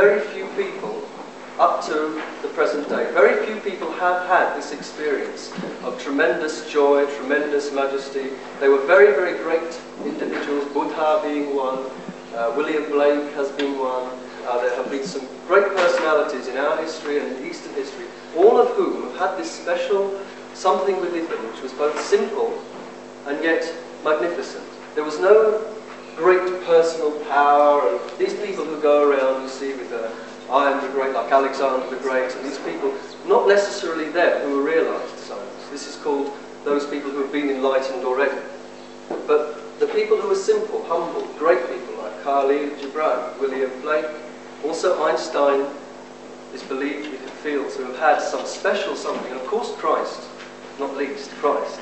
very few people, up to the present day, very few people have had this experience of tremendous joy, tremendous majesty. They were very, very great individuals, Buddha being one, William Blake has been one. There have been some great personalities in our history and in Eastern history, all of whom have had this special something within them which was both simple and yet magnificent. There was no great personal power, and these people who go around, you see, with I am the great, like Alexander the Great, and these people, not necessarily them who are realised science. This is called those people who have been enlightened already. But the people who are simple, humble, great people like Khalil Gibran, William Blake, also Einstein is believed, we can feel, to have had some special something, and of course Christ, not least Christ,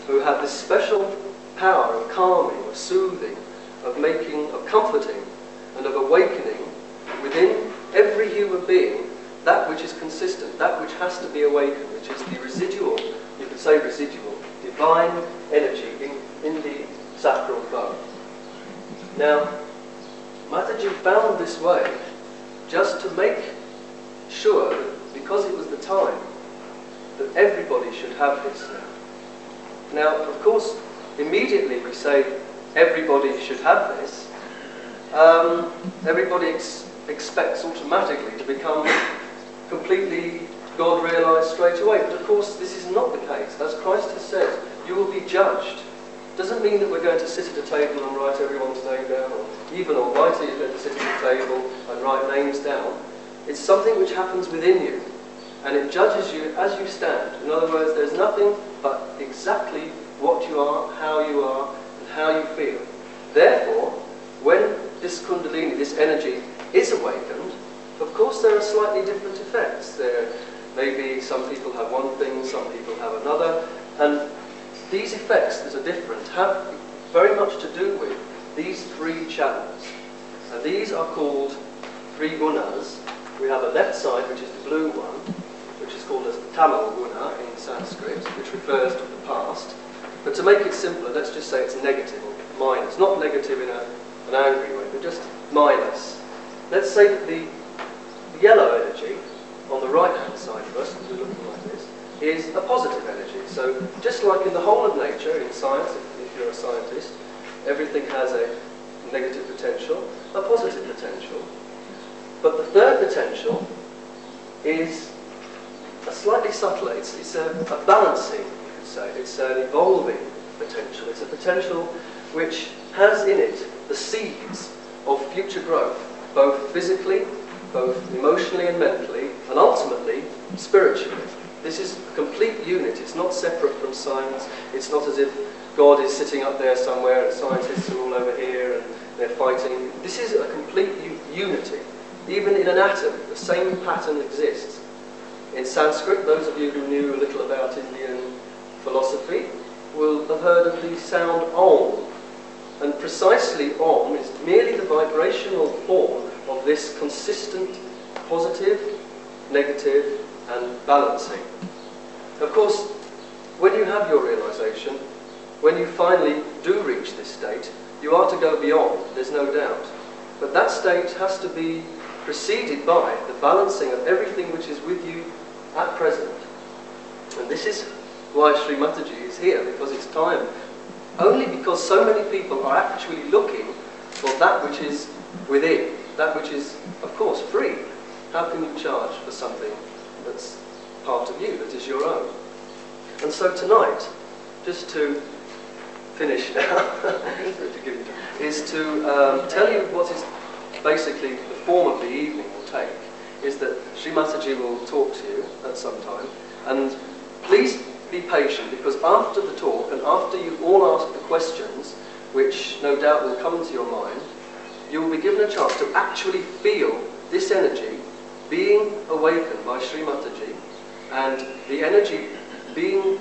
who had this special power of calming, of soothing, of making, of comforting, and of awakening within every human being that which is consistent, that which has to be awakened, which is the residual, you could say residual, divine energy in the sacral bone. Now, Mataji found this way just to make sure that, because it was the time, that everybody should have this now. Now, of course, immediately we say everybody should have this. Everybody expects automatically to become completely God-realised straight away. But of course, this is not the case. As Christ has said, you will be judged. Doesn't mean that we're going to sit at a table and write everyone's name down, or even Almighty is going to sit at a table and write names down. It's something which happens within you, and it judges you as you stand. In other words, there's nothing but exactly what you are, and how you feel. Therefore, when this Kundalini, this energy, is awakened, of course there are slightly different effects. There may be some people have one thing, some people have another, and these effects that are different have very much to do with these three channels. And these are called three gunas. We have a left side, which is the blue one, which is called a Tamal guna in Sanskrit, which refers to the past. But to make it simpler, let's just say it's negative or minus. Not negative in an angry way, but just minus. Let's say that the yellow energy on the right-hand side of us, because we're looking like this, is a positive energy. So just like in the whole of nature, in science, if you're a scientist, everything has a negative potential, a positive potential. But the third potential is a slightly subtler. It's a balancing, you could say. It's an evolving potential. It's a potential which has in it the seeds of future growth, both physically, both emotionally and mentally, and ultimately spiritually. This is a complete unit. It's not separate from science. It's not as if God is sitting up there somewhere and scientists are all over here and they're fighting. This is a complete unity. Even in an atom, the same pattern exists. In Sanskrit, those of you who knew a little about Indian philosophy will have heard of the sound Om. And precisely Om is merely the vibrational form of this consistent positive, negative, and balancing. Of course, when you have your realization, when you finally do reach this state, you are to go beyond, there's no doubt. But that state has to be preceded by the balancing of everything which is with you at present. And this is why Sri Mataji is here, because it's time. Only because so many people are actually looking for that which is within, that which is, of course, free. How can you charge for something that's part of you, that is your own? And so tonight, just to finish now, is to tell you what is basically the form of the evening will take, is that Sri Mataji will talk to you at some time, and please be patient, because after the talk and after you've all asked the questions, which no doubt will come into your mind, you will be given a chance to actually feel this energy being awakened by Sri Mataji, and the energy being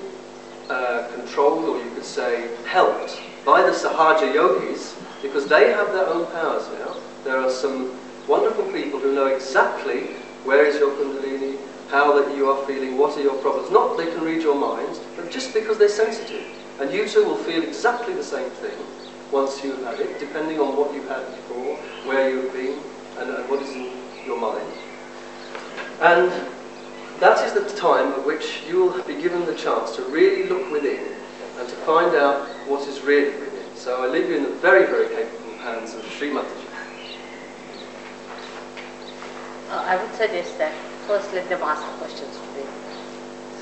controlled, or you could say helped, by the Sahaja Yogis, because they have their own powers now. There are some wonderful people who know exactly where is your Kundalini, how that you are feeling, what are your problems. Not that they can read your minds, but just because they're sensitive. And you too will feel exactly the same thing once you've had it, depending on what you've had before, where you've been, and what is your mind. And that is the time at which you will be given the chance to really look within and to find out what is really within. So I leave you in the very, very capable hands of Sri Mataji. I would suggest that first let them ask the questions today.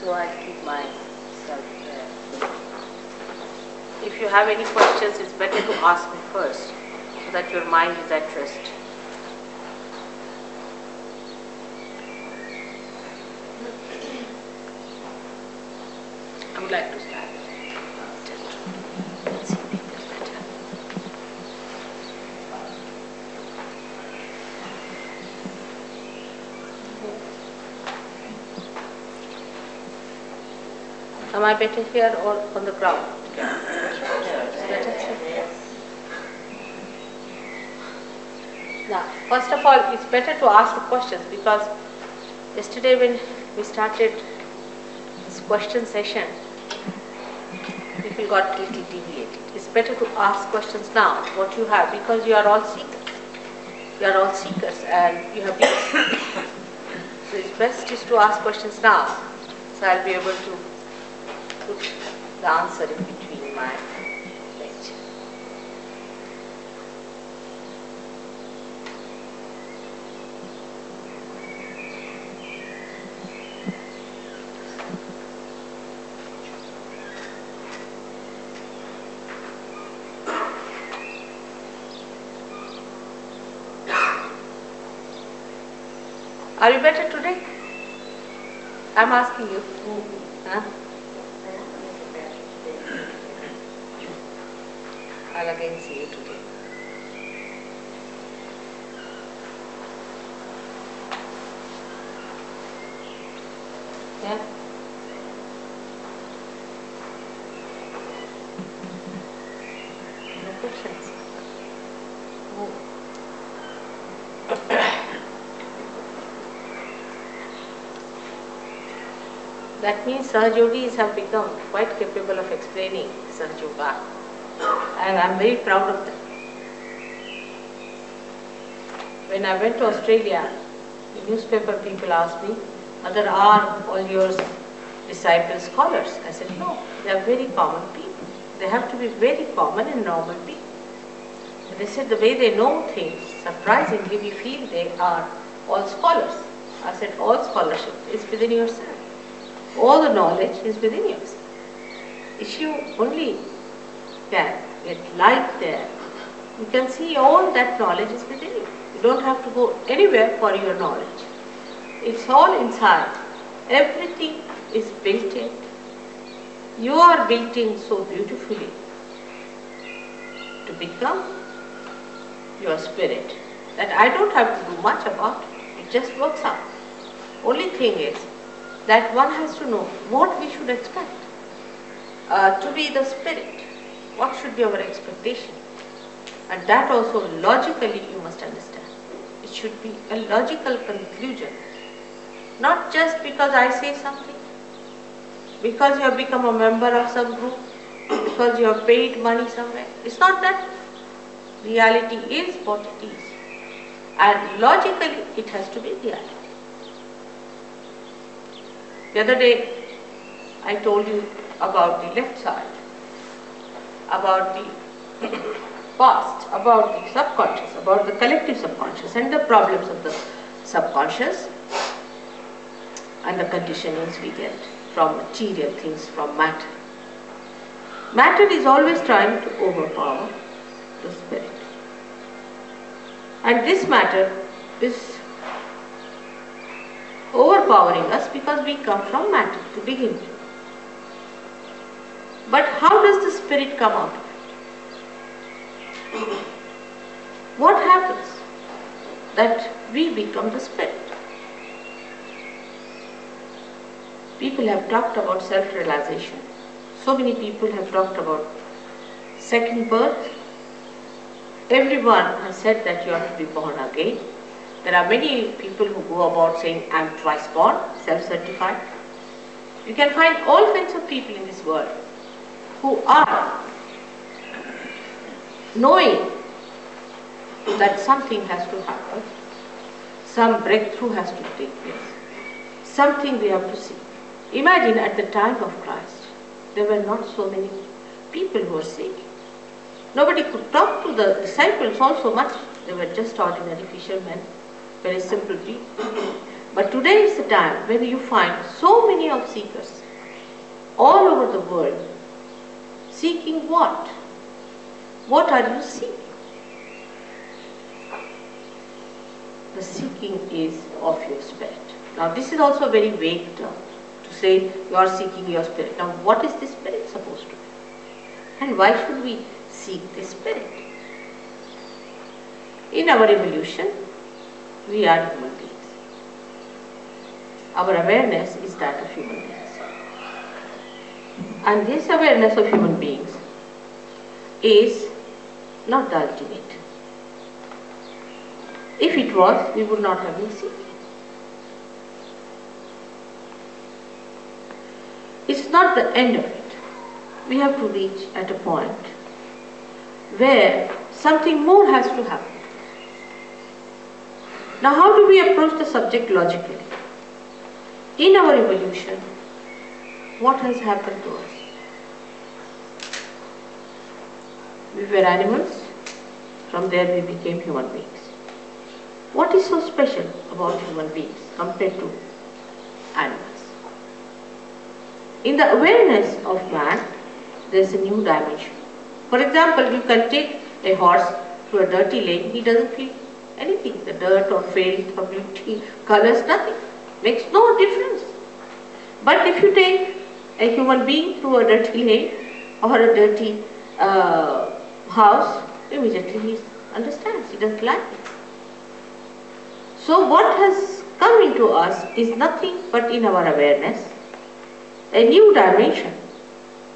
So I keep myself there. If you have any questions, it's better to ask me first, so that your mind is at rest. I would like to start. Let's see people better. Am I better here or on the ground? Now, first of all, it's better to ask the questions, because yesterday when we started this question session, people got a little deviated. It's better to ask questions now, what you have, because you are all seekers. You are all seekers and you have been seekers. So it's best is to ask questions now, so I'll be able to put the answer in between my lecture. Are you better today? I'm asking you. Huh? I'll again see you today. Yeah? No questions? Oh. That means Sahajogis have become quite capable of explaining Sahajoga, and I'm very proud of them. When I went to Australia, the newspaper people asked me, "Are all your disciples scholars?" I said, "No, they are very common people. They have to be very common and normal people." And they said, "The way they know things, surprisingly, we feel they are all scholars." I said, "All scholarship is within yourself. All the knowledge is within yourself. If you only can get light there, you can see all that knowledge is within you. You don't have to go anywhere for your knowledge. It's all inside. Everything is built in. You are built in so beautifully to become your spirit that I don't have to do much about it. It just works out. Only thing is that one has to know what we should expect. To be the spirit, what should be our expectation? And that also logically you must understand. It should be a logical conclusion. Not just because I say something, because you have become a member of some group, because you have paid money somewhere. It's not that. Reality is what it is. And logically it has to be reality. The other day I told you about the left side, about the past, about the subconscious, about the collective subconscious and the problems of the subconscious and the conditionings we get from material things, from matter. Matter is always trying to overpower the spirit. And this matter is overpowering us because we come from matter to begin with. But how does the spirit come out of it? What happens that we become the spirit? People have talked about self-realization. So many people have talked about second birth. Everyone has said that you have to be born again. There are many people who go about saying, "I am twice born," self-certified. You can find all kinds of people in this world who are knowing that something has to happen. some breakthrough has to take place. Something we have to see. Imagine at the time of Christ, there were not so many people who were sick. Nobody could talk to the disciples also much. They were just ordinary fishermen, very simple people. But today is the time when you find so many of seekers all over the world. Seeking what? What are you seeking? The seeking is of your spirit. Now this is also a very vague term to say you are seeking your spirit. Now what is this spirit supposed to be? And why should we seek this spirit? In our evolution, we are human beings. Our awareness is that of human beings. And this awareness of human beings is not the ultimate. If it was, we would not have been seeking. It's not the end of it. We have to reach at a point where something more has to happen. Now how do we approach the subject logically? In our evolution, what has happened to us? We were animals, from there we became human beings. What is so special about human beings compared to animals? In the awareness of man, there is a new dimension. For example, you can take a horse to a dirty lane, he doesn't feel anything, the dirt or filth or beauty, colors, nothing. Makes no difference. But if you take a human being to a dirty lane or a dirty house, immediately he understands, he doesn't like it. So what has come into us is nothing but in our awareness, a new dimension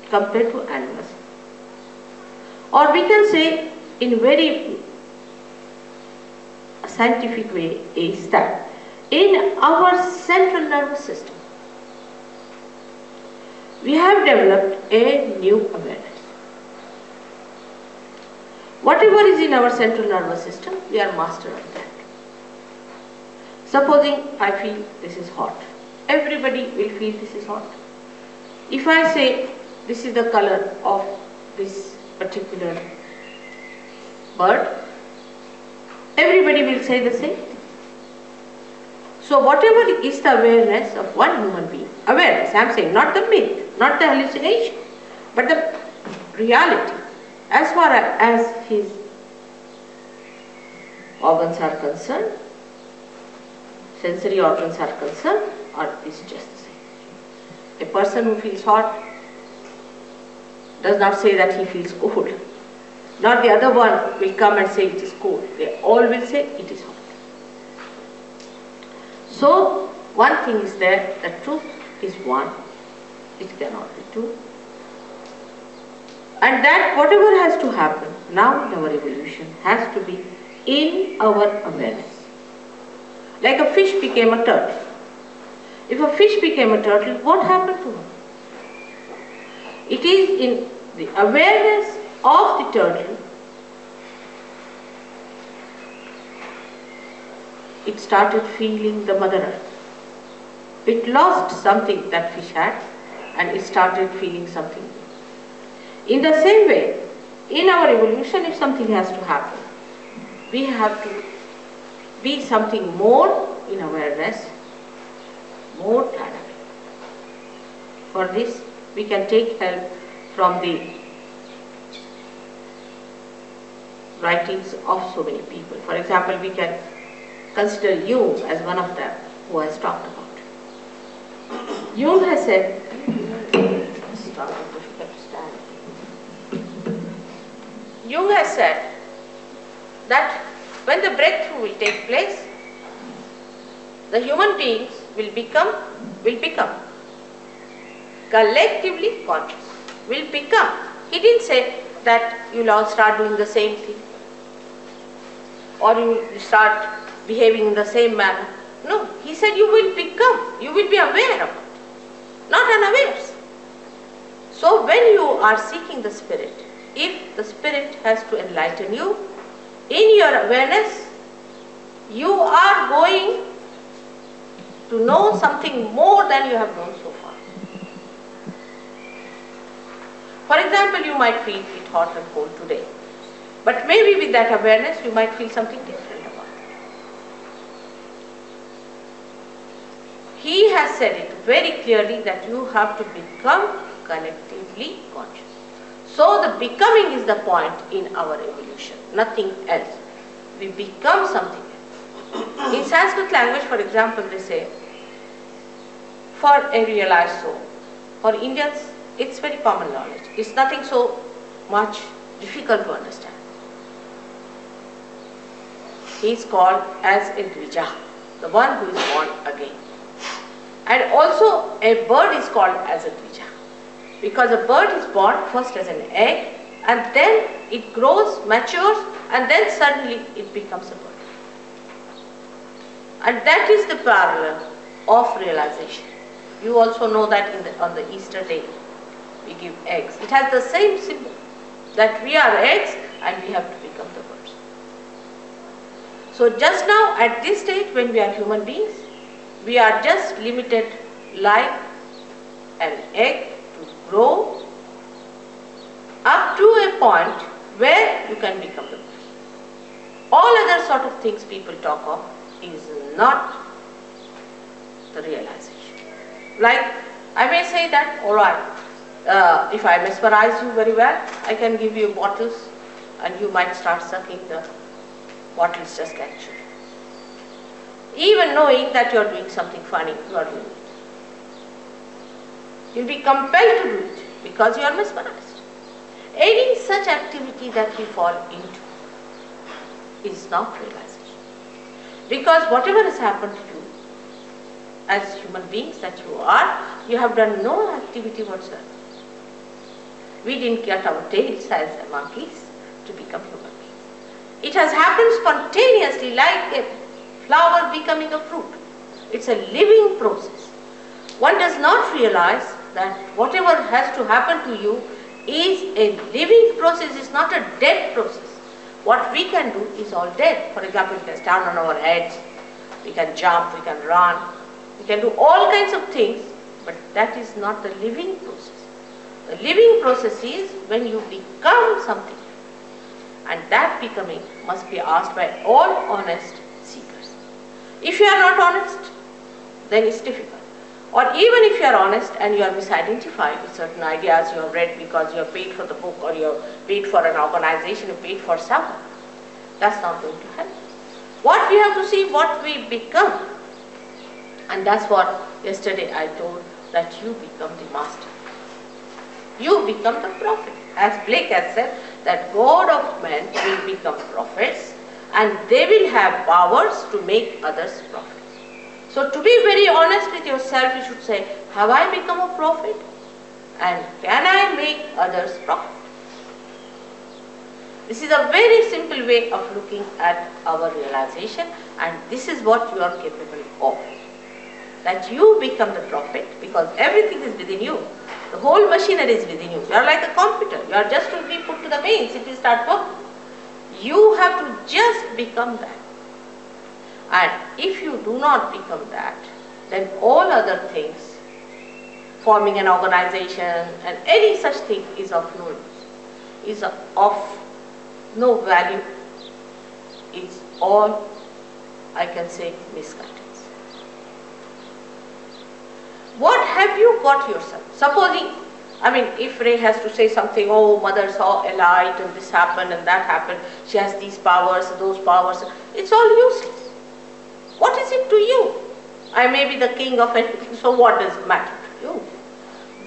compared to animals. Or we can say in very scientific way is that in our central nervous system, we have developed a new awareness. Whatever is in our central nervous system, we are master of that. Supposing I feel this is hot, everybody will feel this is hot. If I say this is the color of this particular bird, everybody will say the same thing. So whatever is the awareness of one human being, awareness, I am saying, not the myth, not the hallucination, but the reality, as far as his organs are concerned, sensory organs are concerned, is just the same. A person who feels hot does not say that he feels cold. Not the other one will come and say it is cold. They all will say it is hot. So one thing is there, the truth is one. It cannot be two. And that whatever has to happen now in our evolution has to be in our awareness. Like a fish became a turtle. If a fish became a turtle, what happened to her? It is in the awareness of the turtle, it started feeling the Mother Earth. It lost something that fish had and it started feeling something. In the same way, in our evolution, if something has to happen, we have to be something more in awareness, more dynamic. For this, we can take help from the writings of so many people. For example, we can consider Jung as one of them who has talked about it. Jung has said, Jung has said that when the breakthrough will take place, the human beings will become collectively conscious, will become. He didn't say that you'll all start doing the same thing or you start behaving in the same manner. No, he said you will become, you will be aware of it, not unawares. So when you are seeking the Spirit, if the Spirit has to enlighten you, in your awareness, you are going to know something more than you have known so far. For example, you might feel it hot and cold today, but maybe with that awareness you might feel something different about it. He has said it very clearly that you have to become collectively conscious. So the becoming is the point in our evolution, nothing else. We become something else. In Sanskrit language, for example, they say, for a realized soul. For Indians, it's very common knowledge. It's nothing so much difficult to understand. He is called as a Dvija, the one who is born again. And also a bird is called as a Dvija, because a bird is born first as an egg, and then it grows, matures, and then suddenly it becomes a bird. And that is the parallel of realization. You also know that on the Easter day, we give eggs. It has the same symbol, that we are eggs and we have to become the birds. So just now at this stage when we are human beings, we are just limited like an egg to grow up to a point where you can become the bird. All other sort of things people talk of is not the realization. Like, I may say that, alright, if I mesmerize you very well, I can give you bottles and you might start sucking the bottles just casually. Even knowing that you are doing something funny, you are doing it. You'll be compelled to do it because you are mesmerized. Any such activity that we fall into is not realization. Because whatever has happened to you, as human beings that you have done no activity whatsoever. We didn't cut our tails as monkeys to become human beings. It has happened spontaneously like a flower becoming a fruit. It's a living process. One does not realize that whatever has to happen to you is a living process, it's not a dead process. What we can do is all dead. For example, we can stand on our heads, we can jump, we can run, we can do all kinds of things, but that is not the living process. The living process is when you become something, and that becoming must be asked by all honest seekers. If you are not honest, then it's difficult. Or even if you are honest and you are misidentified with certain ideas you have read because you have paid for the book or you have paid for an organization, you paid for someone, that's not going to help. What we have to see, what we become. And that's what yesterday I told, that you become the master. You become the prophet. As Blake has said, that God of men will become prophets and they will have powers to make others prophets. So to be very honest with yourself, you should say, have I become a prophet? And can I make others prophet? This is a very simple way of looking at our realization, and this is what you are capable of. That you become the prophet because everything is within you. The whole machinery is within you. You are like a computer. You are just to be put to the mains, it will start working. You have to just become that. And if you do not become that, then all other things, forming an organization and any such thing is of no use, is of no value, is all, I can say, misguidance. What have you got yourself? Supposing, if Ray has to say something, oh, mother saw a light and this happened and that happened, she has these powers, those powers, it's all useless. What is it to you? I may be the king of anything, so what does it matter to you?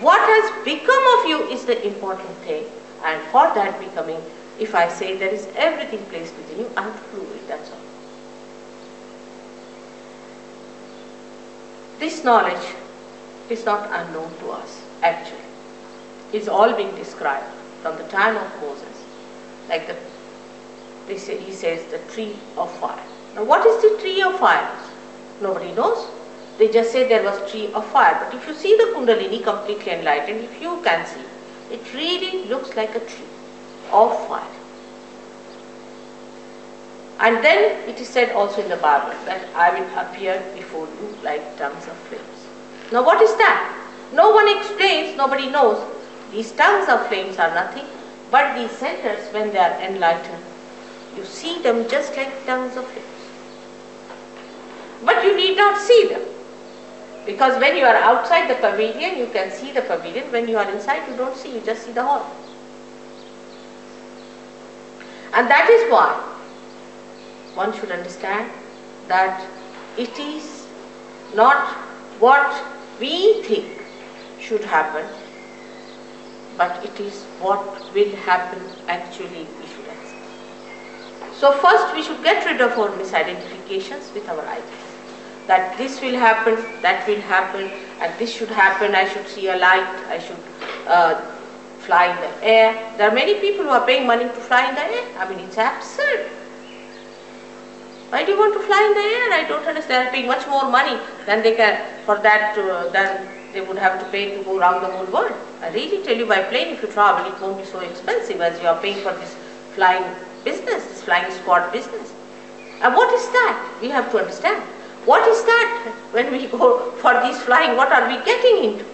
What has become of you is the important thing, and for that becoming, if I say there is everything placed within you, I have to prove it, that's all. This knowledge is not unknown to us, actually. It's all being described from the time of Moses, like he says the tree of fire. Now what is the tree of fire? Nobody knows. They just say there was tree of fire. But if you see the Kundalini completely enlightened, if you can see, it really looks like a tree of fire. And then it is said also in the Bible that I will appear before you like tongues of flames. Now what is that? No one explains, nobody knows. These tongues of flames are nothing but these centers when they are enlightened. You see them just like tongues of flames. But you need not see them. Because when you are outside the pavilion, you can see the pavilion. When you are inside, you don't see, you just see the hall. And that is why one should understand that it is not what we think should happen, but it is what will happen actually we should accept. So first we should get rid of our misidentifications with our ideas. That this will happen, that will happen, and this should happen, I should see a light, I should fly in the air. There are many people who are paying money to fly in the air. I mean, it's absurd. Why do you want to fly in the air? I don't understand. They are paying much more money than they can for that, than they would have to pay to go around the whole world. I really tell you, by plane if you travel, it won't be so expensive as you are paying for this flying business, this flying squad business. And what is that? We have to understand. What is that? When we go for this flying, what are we getting into?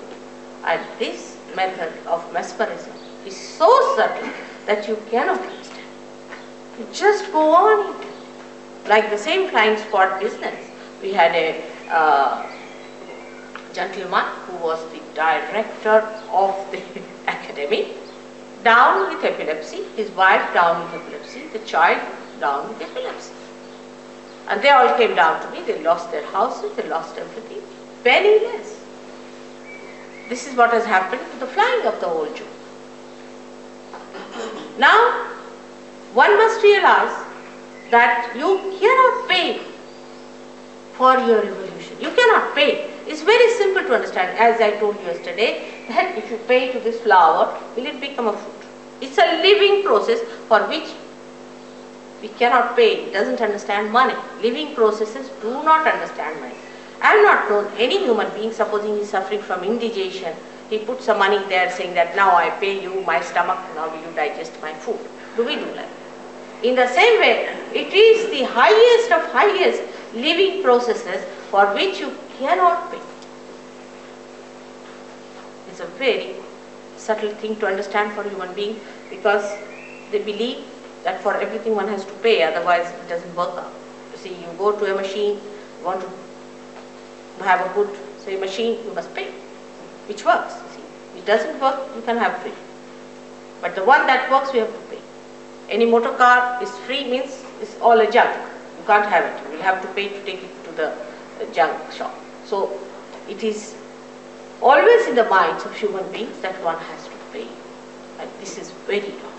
And this method of mesmerism is so subtle that you cannot understand. You just go on it. Like the same flying squad business. We had a gentleman who was the director of the academy, down with epilepsy, his wife down with epilepsy, the child down with epilepsy. And they all came down to me, they lost their houses, they lost everything, penniless. This is what has happened to the flying of the whole Jew. Now, one must realize that you cannot pay for your revolution. You cannot pay. It's very simple to understand. As I told you yesterday, that if you pay to this flower, will it become a fruit? It's a living process for which we cannot pay. It doesn't understand money. Living processes do not understand money. I have not known any human being, supposing he is suffering from indigestion, he puts some money there saying that now I pay you my stomach, now will you digest my food. Do we do that? In the same way, it is the highest of highest living processes for which you cannot pay. It's a very subtle thing to understand for human beings, because they believe that for everything one has to pay, otherwise it doesn't work out. You see, you go to a machine, you want to have a good, say, machine, you must pay, which works. You see, it doesn't work, you can have free. But the one that works, we have to pay. Any motor car is free means it's all a junk. You can't have it. You will have to pay to take it to the junk shop. So it is always in the minds of human beings that one has to pay. And this is very wrong,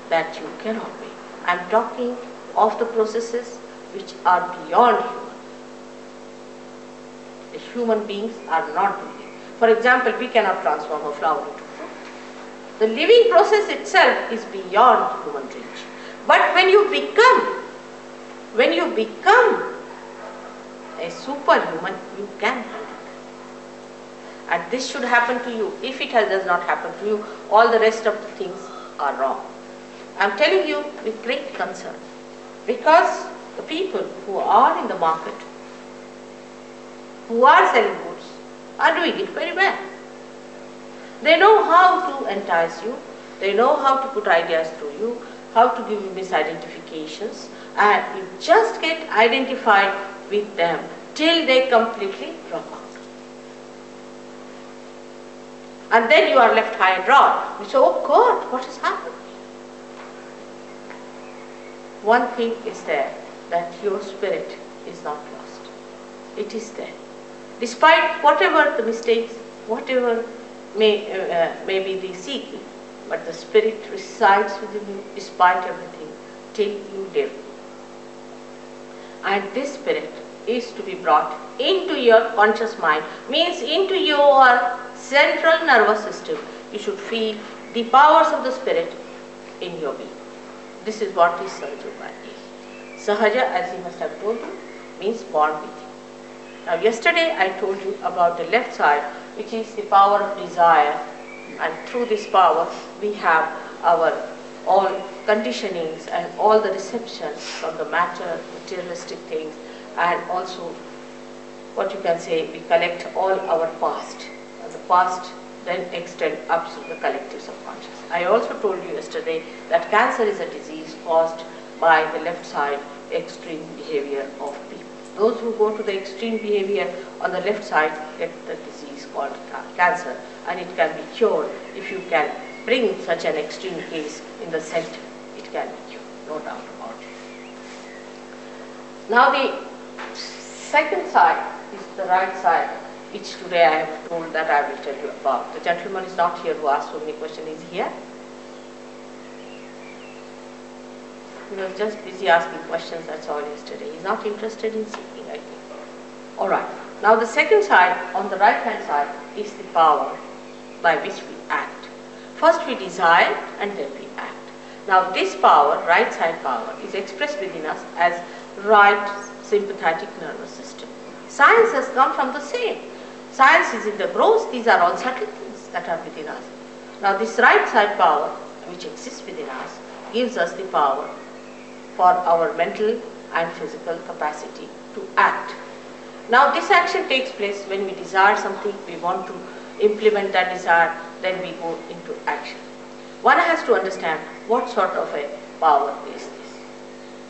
that you cannot pay. I am talking of the processes which are beyond human. The human beings are not doing it. For example, we cannot transform a flower into fruit. The living process itself is beyond human reach. But when you become a superhuman, you can handle it. And this should happen to you. If it does not happen to you, all the rest of the things are wrong. I am telling you with great concern, because the people who are in the market, who are selling goods, are doing it very well. They know how to entice you, they know how to put ideas through you, how to give you misidentifications, and you just get identified with them till they completely drop out. And then you are left high and dry. You say, oh God, what has happened? One thing is there, that your spirit is not lost. It is there. Despite whatever the mistakes, whatever may be the seeking, but the spirit resides within you despite everything till you live. And this spirit is to be brought into your conscious mind, means into your central nervous system. You should feel the powers of the spirit in your being. This is what is Sahaja Upadhyaya. Sahaja, as he must have told you, means born with you. Now yesterday I told you about the left side, which is the power of desire, and through this power we have our all conditionings and all the receptions from the matter, materialistic things, and also what you can say, we collect all our past, and the past then extend up to the collective subconscious. I also told you yesterday that cancer is a disease caused by the left side extreme behavior of people. Those who go to the extreme behavior on the left side get the disease called cancer, and it can be cured if you can bring such an extreme case in the center. It can be cured, no doubt about it. Now the second side is the right side, which today I have told that I will tell you about. The gentleman is not here who asked so many questions. Is he here? He was just busy asking questions, that's all yesterday. He's not interested in seeking, I think. Alright, now the second side, on the right hand side, is the power by which we act. First we desire and then we act. Now this power, right side power, is expressed within us as right sympathetic nervous system. Science has come from the same. Science is in the gross, these are all subtle things that are within us. Now this right side power, which exists within us, gives us the power for our mental and physical capacity to act. Now this action takes place when we desire something, we want to implement that desire, then we go into action. One has to understand what sort of a power is this.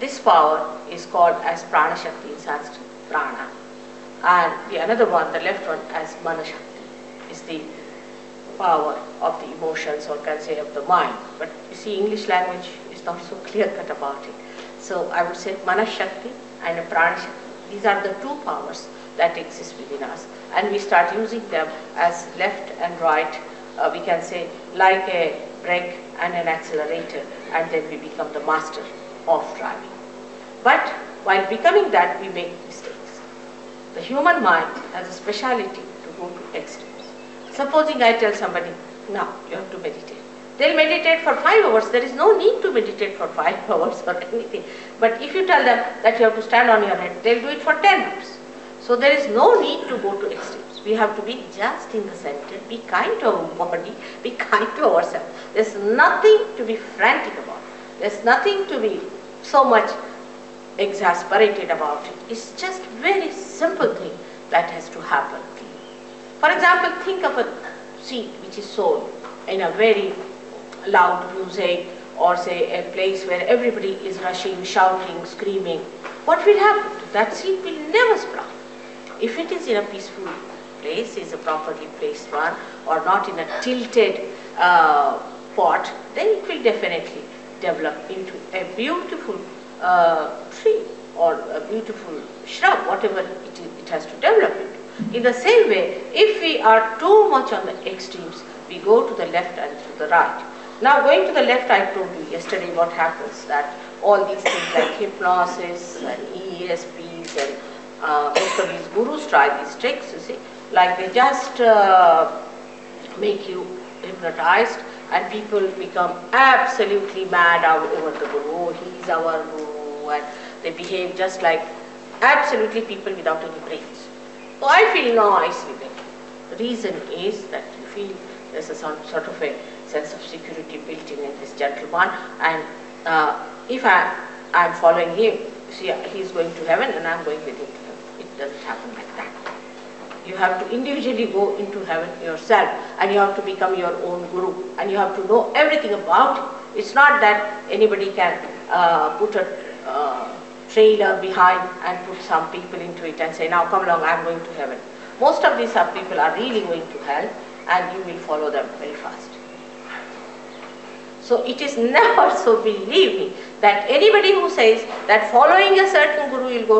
This power is called as Prana Shakti in Sanskrit, Prana. And the another one, the left one, as Mana Shakti, is the power of the emotions, or can say of the mind. But you see, English language is not so clear cut about it. So I would say Mana Shakti and Prana Shakti. These are the two powers that exist within us, and we start using them as left and right, we can say like a brake and an accelerator, and then we become the master of driving. But while becoming that, we make mistakes. The human mind has a speciality to go to extremes. Supposing I tell somebody, now you have to meditate. They'll meditate for 5 hours. There is no need to meditate for 5 hours or anything. But if you tell them that you have to stand on your head, they'll do it for 10 hours. So there is no need to go to extremes. We have to be just in the center, be kind to our body, be kind to ourselves. There's nothing to be frantic about. There's nothing to be so much exasperated about it. It's just very simple thing that has to happen. For example, think of a seed which is sold in a very loud music, or say a place where everybody is rushing, shouting, screaming. What will happen? That seed will never sprout. If it is in a peaceful place, is a properly placed one, or not in a tilted pot, then it will definitely develop into a beautiful tree or a beautiful shrub, whatever it has to develop into. In the same way, if we are too much on the extremes, we go to the left and to the right. Now going to the left, I told you yesterday what happens, that all these things like hypnosis and ESPs and most of these gurus try these tricks, you see, like they just make you hypnotized and people become absolutely mad over the guru. Oh, he's our guru, and they behave just like absolutely people without any brains. So I feel nice with it. The reason is that you feel there's a sort of a sense of security built in this gentleman, and if I'm following him, see, he's going to heaven and I'm going with him to heaven. It doesn't happen like that. You have to individually go into heaven yourself, and you have to become your own guru, and you have to know everything about it. It's not that anybody can put a trailer behind and put some people into it and say, now come along, I'm going to heaven. Most of these people are really going to hell, and you will follow them very fast. So it is never so, believe me, that anybody who says that following a certain guru will go